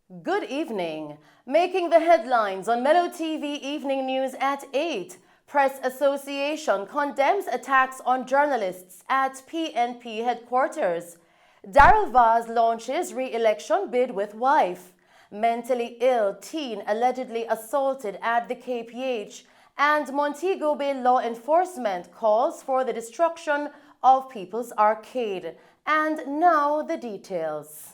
Good evening. Making the headlines on Mello TV Evening News at 8. Press Association condemns attacks on journalists at PNP headquarters. Daryl launches re-election bid with wife. Mentally ill teen allegedly assaulted at the KPH. And Montego Bay law enforcement calls for the destruction of People's Arcade. And now the details.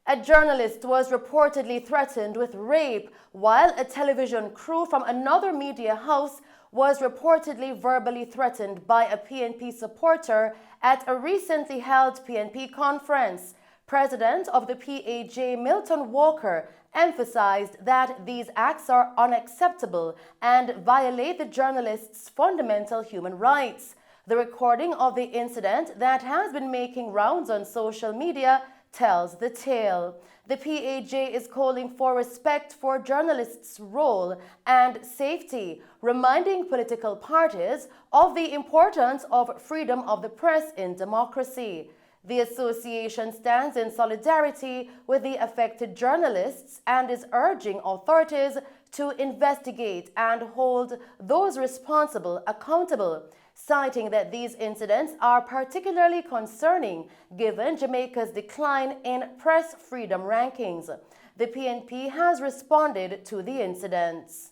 A journalist was reportedly threatened with rape, while a television crew from another media house was reportedly verbally threatened by a PNP supporter at a recently held PNP conference. President of the PAJ, Milton Walker, emphasized that these acts are unacceptable and violate the journalist's fundamental human rights. The recording of the incident that has been making rounds on social media tells the tale. The PAJ is calling for respect for journalists' role and safety, reminding political parties of the importance of freedom of the press in democracy. The association stands in solidarity with the affected journalists and is urging authorities to investigate and hold those responsible accountable, citing that these incidents are particularly concerning given Jamaica's decline in press freedom rankings. The PNP has responded to the incidents.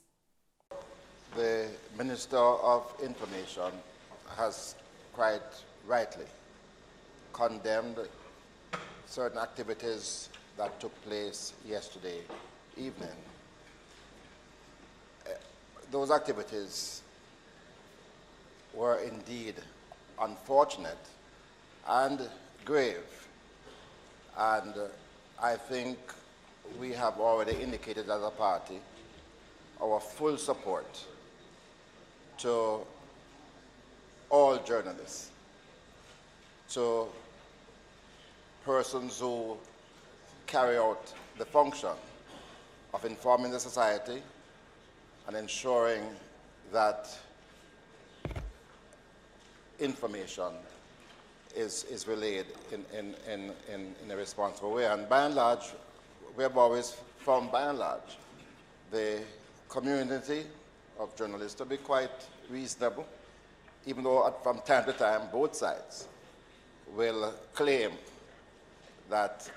The Minister of Information has quite rightly condemned certain activities that took place yesterday evening. Those activities were indeed unfortunate and grave, and I think we have already indicated as a party our full support to all journalists, to persons who carry out the function of informing the society and ensuring that information is relayed in a responsible way. And by and large, we have always found, by and large, the community of journalists to be quite reasonable, even though from time to time both sides will claim that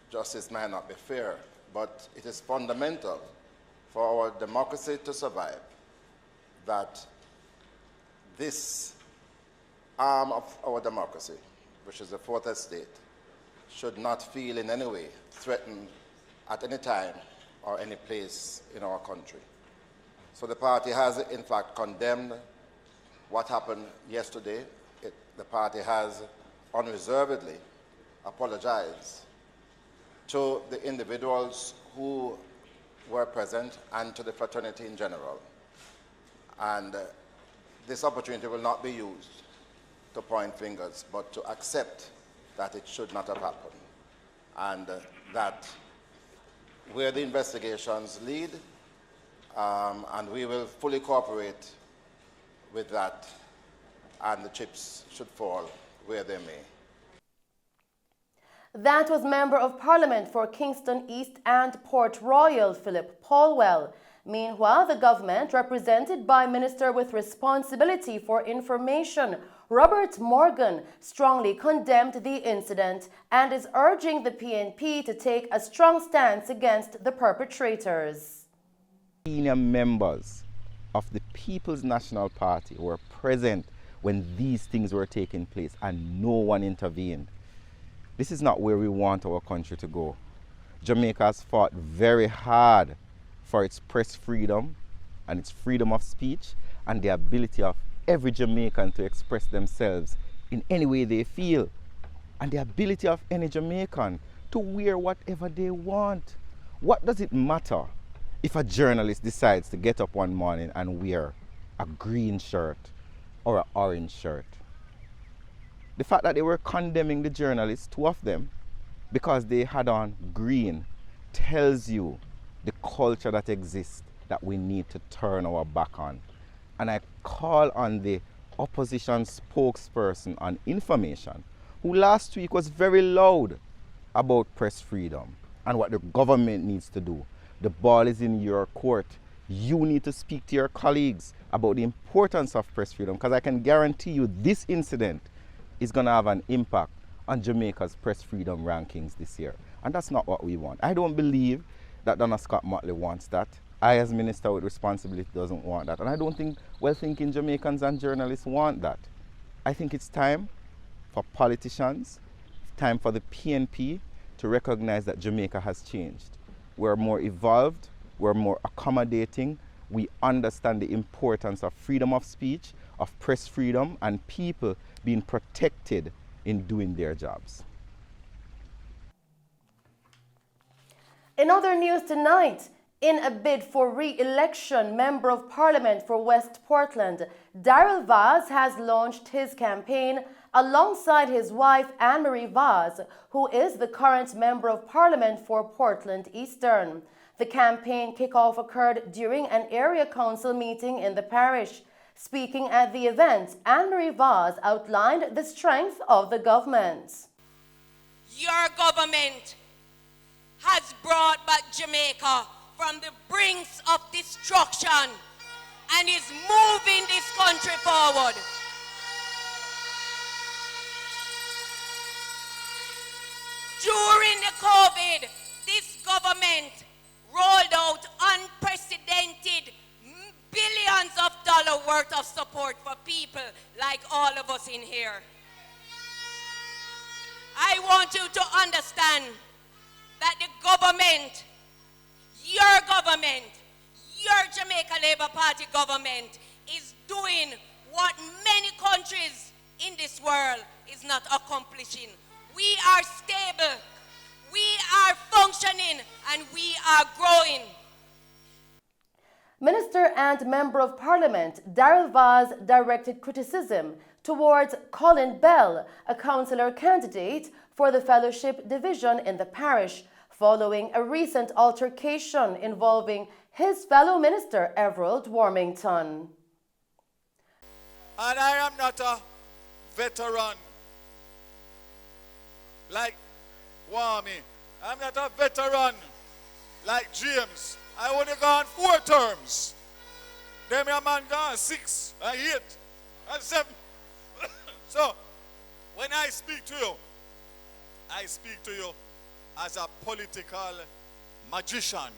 justice might not be fair, but it is fundamental for our democracy to survive that this arm of our democracy, which is the fourth estate, should not feel in any way threatened at any time or any place in our country. So the party has, in fact, condemned what happened yesterday. The party has unreservedly apologized to the individuals who were present and to the fraternity in general. And this opportunity will not be used to point fingers, but to accept that it should not have happened. And that where the investigations lead, and we will fully cooperate with that, and the chips should fall where they may. That was Member of Parliament for Kingston East and Port Royal, Philip Paulwell. Meanwhile, the government, represented by Minister with Responsibility for Information, Robert Morgan, strongly condemned the incident and is urging the PNP to take a strong stance against the perpetrators. Senior members of the People's National Party were present when these things were taking place and no one intervened. This is not where we want our country to go. Jamaica has fought very hard for its press freedom and its freedom of speech and the ability of every Jamaican to express themselves in any way they feel, and the ability of any Jamaican to wear whatever they want. What does it matter if a journalist decides to get up one morning and wear a green shirt or an orange shirt? The fact that they were condemning the journalists, two of them, because they had on green, tells you the culture that exists that we need to turn our back on. And I call on the opposition spokesperson on information, who last week was very loud about press freedom and what the government needs to do. The ball is in your court. You need to speak to your colleagues about the importance of press freedom, because I can guarantee you this incident is going to have an impact on Jamaica's press freedom rankings this year. And that's not what we want. I don't believe that Donna Scott Motley wants that. I, as Minister with Responsibility, doesn't want that. And I don't think well-thinking Jamaicans and journalists want that. I think it's time for politicians, it's time for the PNP to recognize that Jamaica has changed. We're more evolved, we're more accommodating, we understand the importance of freedom of speech, of press freedom, and people being protected in doing their jobs. In other news tonight, in a bid for re-election, Member of Parliament for West Portland, Daryl Vaz has launched his campaign alongside his wife Anne-Marie Vaz, who is the current Member of Parliament for Portland Eastern. The campaign kickoff occurred during an area council meeting in the parish. Speaking at the event, Anne-Marie Vaz outlined the strength of the government. Your government has brought back Jamaica from the brinks of destruction and is moving this country forward. During the COVID, this government rolled out unprecedented billions of dollars worth of support for people like all of us in here. I want you to understand that the government, your Jamaica Labour Party government, is doing what many countries in this world is not accomplishing. We are stable, we are functioning, and we are growing. Minister and Member of Parliament Daryl Vaz directed criticism towards Colin Bell, a councillor candidate for the Fellowship Division in the parish, following a recent altercation involving his fellow minister Everald Warmington. And I am not a veteran like Wami. I'm not a veteran like James. I would have gone 4 terms. Then my man gone 6 and 8 and 7. So when I speak to you as a political magician.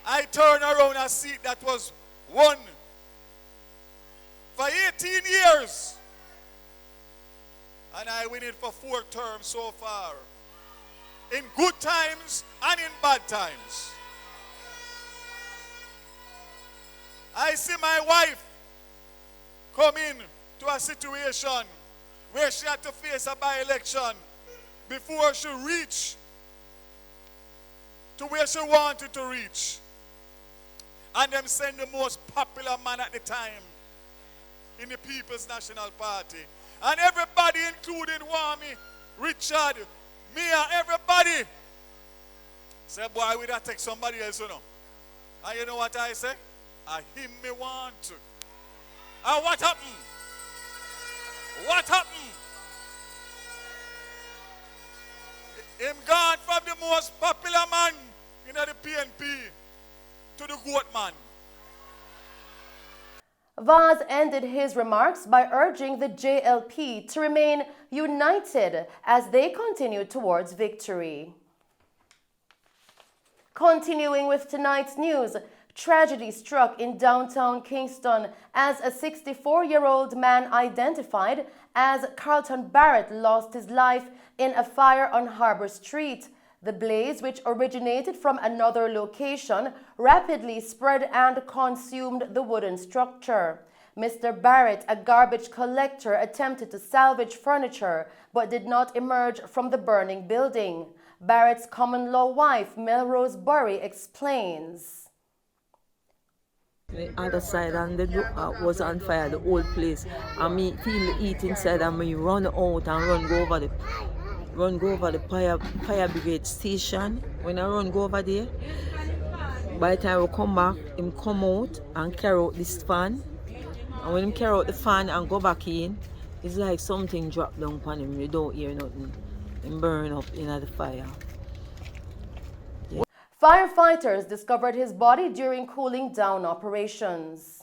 I turn around a seat that was won for 18 years. And I win it for 4 terms so far. In good times and in bad times. I see my wife come in to a situation where she had to face a by-election before she reached to where she wanted to reach. And them send the most popular man at the time in the People's National Party. And everybody, including Wami, Richard, Mia, everybody, say, boy, we don't take somebody else, you know. And you know what I say? I him me want to. And what happened? What happened? Him gone from the most popular man in the PNP to the goat man. Vaz ended his remarks by urging the JLP to remain united as they continue towards victory. Continuing with tonight's news, tragedy struck in downtown Kingston as a 64-year-old man identified as Carlton Barrett lost his life in a fire on Harbour Street. The blaze, which originated from another location, rapidly spread and consumed the wooden structure. Mr. Barrett, a garbage collector, attempted to salvage furniture but did not emerge from the burning building. Barrett's common-law wife, Melrose Burry, explains. The other side and the was on fire, the old place. And me feel the heat inside and me run out and run go over the fire brigade station. When I go over there, by the time we come back, him come out and carry out this fan. And when him carry out the fan and go back in, It's like something dropped down upon him. You don't hear nothing. Him burn up in the fire. Yeah. Firefighters discovered his body during cooling down operations.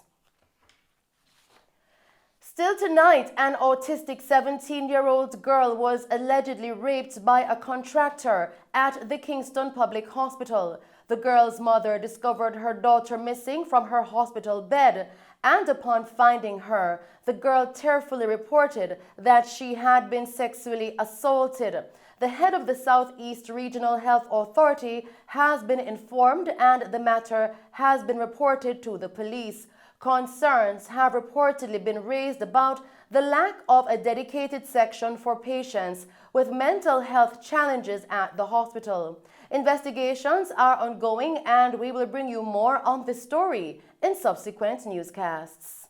Still tonight, an autistic 17-year-old girl was allegedly raped by a contractor at the Kingston Public Hospital. The girl's mother discovered her daughter missing from her hospital bed, and upon finding her, the girl tearfully reported that she had been sexually assaulted. The head of the Southeast Regional Health Authority has been informed, and the matter has been reported to the police. Concerns have reportedly been raised about the lack of a dedicated section for patients with mental health challenges at the hospital. Investigations are ongoing, and we will bring you more on this story in subsequent newscasts.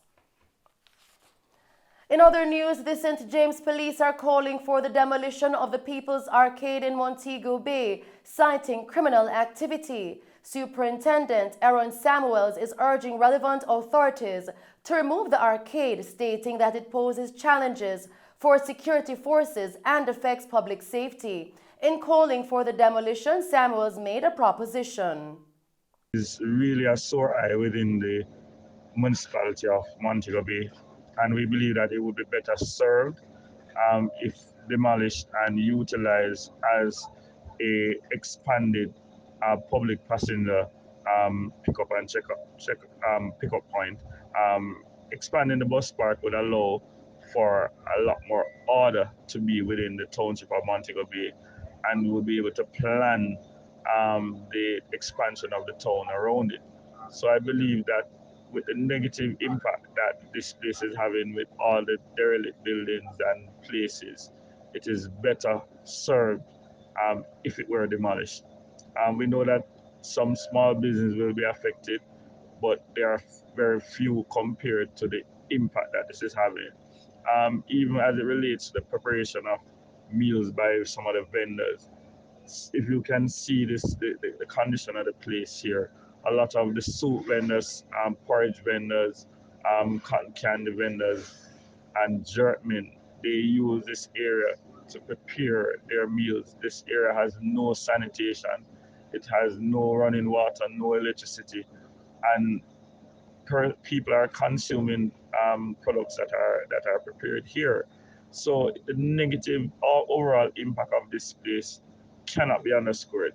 In other news, the St. James Police are calling for the demolition of the People's Arcade in Montego Bay, citing criminal activity. Superintendent Aaron Samuels is urging relevant authorities to remove the arcade, stating that it poses challenges for security forces and affects public safety. In calling for the demolition, Samuels made a proposition. It's really a sore eye within the municipality of Montego Bay, and we believe that it would be better served if demolished and utilized as a expanded public passenger pickup and pickup point. Expanding the bus park would allow for a lot more order to be within the township of Montego Bay, and we will be able to plan the expansion of the town around it. So I believe that with the negative impact that this place is having with all the derelict buildings and places, it is better served if it were demolished. We know that some small businesses will be affected, but there are very few compared to the impact that this is having. Even as it relates to the preparation of meals by some of the vendors, if you can see the condition of the place here, a lot of the soup vendors, porridge vendors, cotton candy vendors, and jerkmen, they use this area to prepare their meals. This area has no sanitation, it has no running water, no electricity, and people are consuming products that are prepared here. So the negative overall impact of this place cannot be underscored.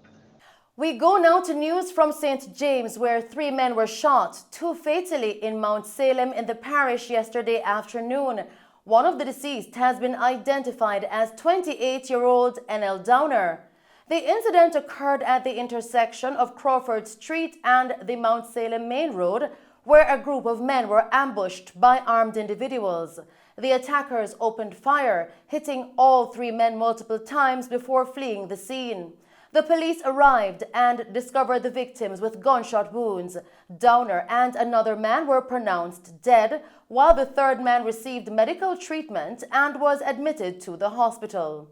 We go now to news from St. James, where 3 men were shot, 2 fatally in Mount Salem in the parish yesterday afternoon. One of the deceased has been identified as 28-year-old N.L. Downer. The incident occurred at the intersection of Crawford Street and the Mount Salem Main Road, where a group of men were ambushed by armed individuals. The attackers opened fire, hitting all 3 men multiple times before fleeing the scene. The police arrived and discovered the victims with gunshot wounds. Downer and another man were pronounced dead, while the third man received medical treatment and was admitted to the hospital.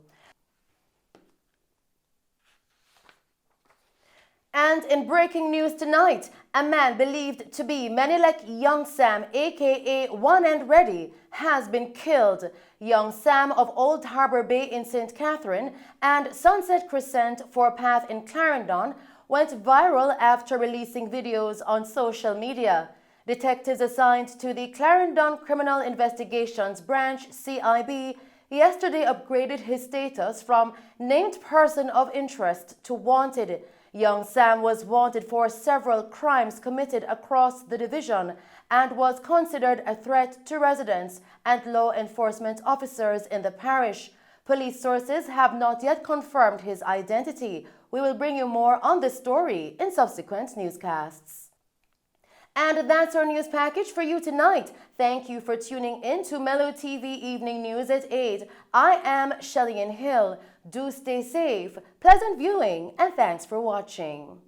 And in breaking news tonight, a man believed to be Menelik Young Sam, aka One and Ready, has been killed. Young Sam of Old Harbor Bay in St. Catherine and Sunset Crescent Forepath in Clarendon went viral after releasing videos on social media. Detectives assigned to the Clarendon Criminal Investigations Branch, CIB, yesterday upgraded his status from named person of interest to wanted. Young Sam was wanted for several crimes committed across the division and was considered a threat to residents and law enforcement officers in the parish. Police sources have not yet confirmed his identity. We will bring you more on this story in subsequent newscasts. And that's our news package for you tonight. Thank you for tuning in to Mello TV Evening News at 8. I am Shelley Hill. Do stay safe, pleasant viewing, and thanks for watching.